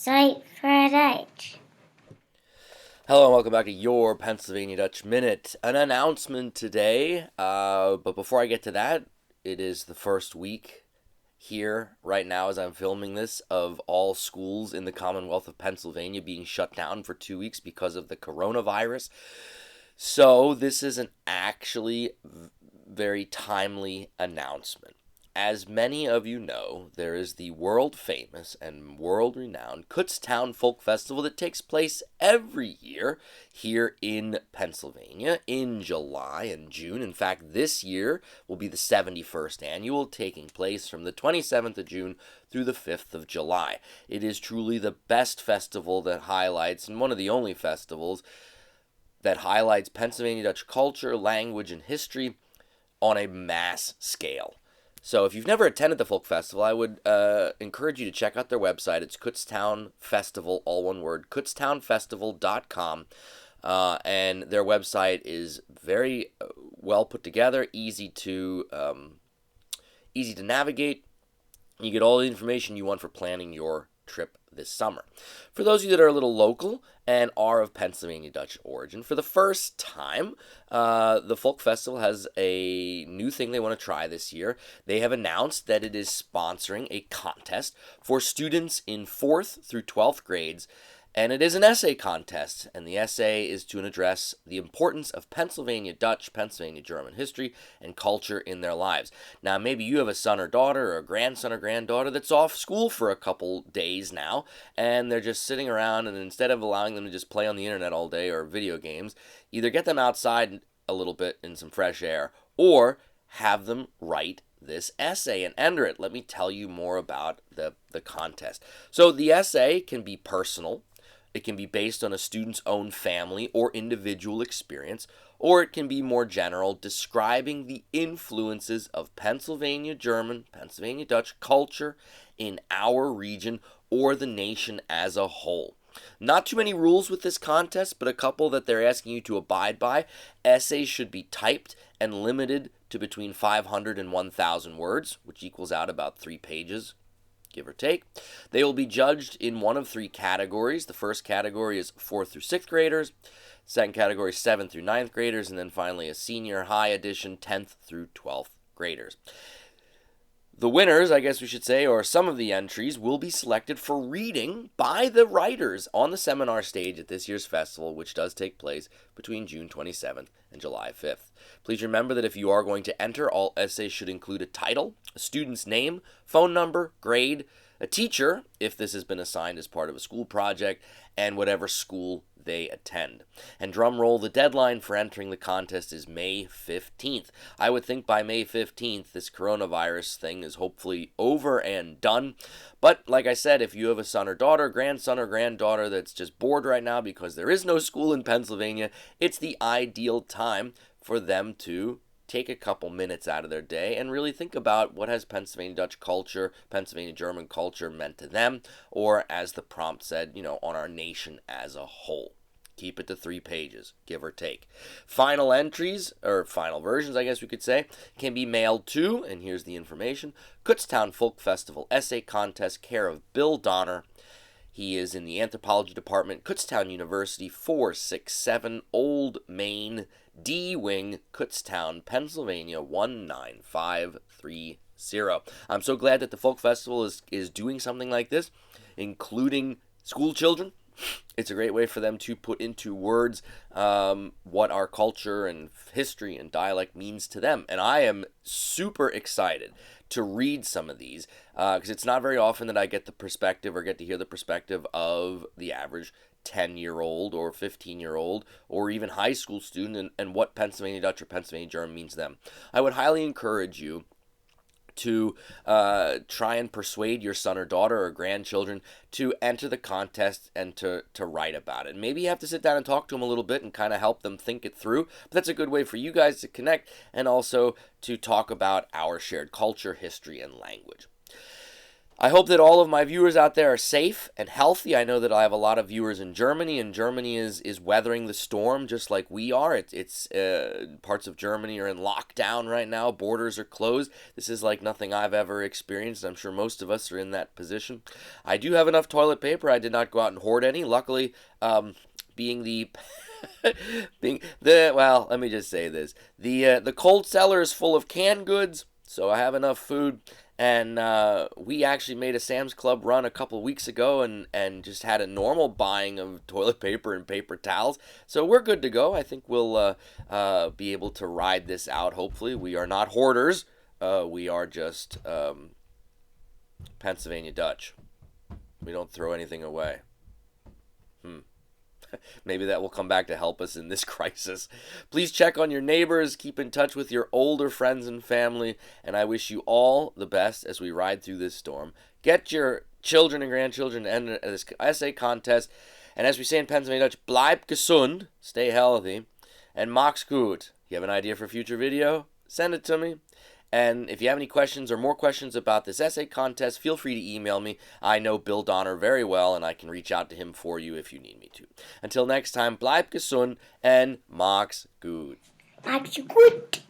Sight for a date. Hello and welcome back to your Pennsylvania Dutch Minute. An announcement today, but before I get to that, it is the first week here right now as I'm filming this of all schools in the Commonwealth of Pennsylvania being shut down for 2 weeks because of the coronavirus. So this is an actually very timely announcement. As many of you know, there is the world-famous and world-renowned Kutztown Folk Festival that takes place every year here in Pennsylvania in July and June. In fact, this year will be the 71st annual, taking place from the 27th of June through the 5th of July. It is truly the best festival that highlights, and one of the only festivals that highlights Pennsylvania Dutch culture, language, and history on a mass scale. So if you've never attended the Folk Festival, I would encourage you to check out their website. It's Kutztown Festival, all one word, kutztownfestival.com. And their website is very well put together, easy to navigate. You get all the information you want for planning your trip this summer. For those of you that are a little local and are of Pennsylvania Dutch origin, for the first time, the Folk Festival has a new thing they want to try this year. They have announced that it is sponsoring a contest for students in 4th through 12th grades, and it is an essay contest, and the essay is to address the importance of Pennsylvania Dutch, Pennsylvania German history, and culture in their lives. Now, maybe you have a son or daughter, or a grandson or granddaughter that's off school for a couple days now, and they're just sitting around, and instead of allowing them to just play on the internet all day or video games, either get them outside a little bit in some fresh air, or have them write this essay and enter it. Let me tell you more about the contest. So the essay can be personal. It can be based on a student's own family or individual experience, or it can be more general, describing the influences of Pennsylvania German, Pennsylvania Dutch culture in our region or the nation as a whole. Not too many rules with this contest, but a couple that they're asking you to abide by. Essays should be typed and limited to between 500 and 1,000 words, which equals out about 3 pages. Give or take. They will be judged in one of 3 categories. The first category is 4th through 6th graders. Second category is 7th through 9th graders. And then finally a senior high edition, 10th through 12th graders. The winners, I guess we should say, or some of the entries, will be selected for reading by the writers on the seminar stage at this year's festival, which does take place between June 27th and July 5th. Please remember that if you are going to enter, all essays should include a title, a student's name, phone number, grade, a teacher, if this has been assigned as part of a school project, and whatever school they attend. And drum roll, the deadline for entering the contest is May 15th. I would think by May 15th, this coronavirus thing is hopefully over and done. But like I said, if you have a son or daughter, grandson or granddaughter that's just bored right now because there is no school in Pennsylvania, it's the ideal time for them to take a couple minutes out of their day and really think about what has Pennsylvania Dutch culture, Pennsylvania German culture meant to them, or as the prompt said, on our nation as a whole. Keep it to 3 pages, give or take. Final entries, or final versions, I guess we could say, can be mailed to, and here's the information, Kutztown Folk Festival Essay Contest, care of Bill Donner. He is in the Anthropology Department, Kutztown University, 467 Old Main, D Wing, Kutztown, Pennsylvania, 19530. I'm so glad that the Folk Festival is doing something like this, including school children. It's a great way for them to put into words what our culture and history and dialect means to them. And I am super excited to read some of these because it's not very often that I get the perspective or get to hear the perspective of the average 10-year-old or 15-year-old or even high school student and what Pennsylvania Dutch or Pennsylvania German means to them. I would highly encourage you to try and persuade your son or daughter or grandchildren to enter the contest and to write about it. Maybe you have to sit down and talk to them a little bit and kind of help them think it through, but that's a good way for you guys to connect and also to talk about our shared culture, history, and language. I hope that all of my viewers out there are safe and healthy. I know that I have a lot of viewers in Germany, and Germany is weathering the storm just like we are. It's parts of Germany are in lockdown right now. Borders are closed. This is like nothing I've ever experienced. I'm sure most of us are in that position. I do have enough toilet paper. I did not go out and hoard any. Luckily, being the well, let me just say this: the cold cellar is full of canned goods, so I have enough food. And we actually made a Sam's Club run a couple weeks ago and just had a normal buying of toilet paper and paper towels. So we're good to go. I think we'll be able to ride this out, hopefully. We are not hoarders. We are just Pennsylvania Dutch. We don't throw anything away. Maybe that will come back to help us in this crisis. Please check on your neighbors, keep in touch with your older friends and family, and I wish you all the best as we ride through this storm. Get your children and grandchildren to enter this essay contest, and as we say in Pennsylvania Dutch, bleib gesund, stay healthy, and mach's gut. You have an idea for a future video? Send it to me. And if you have any questions or more questions about this essay contest, feel free to email me. I know Bill Donner very well, and I can reach out to him for you if you need me to. Until next time, bleib gesund and mach's gut. Mach's gut.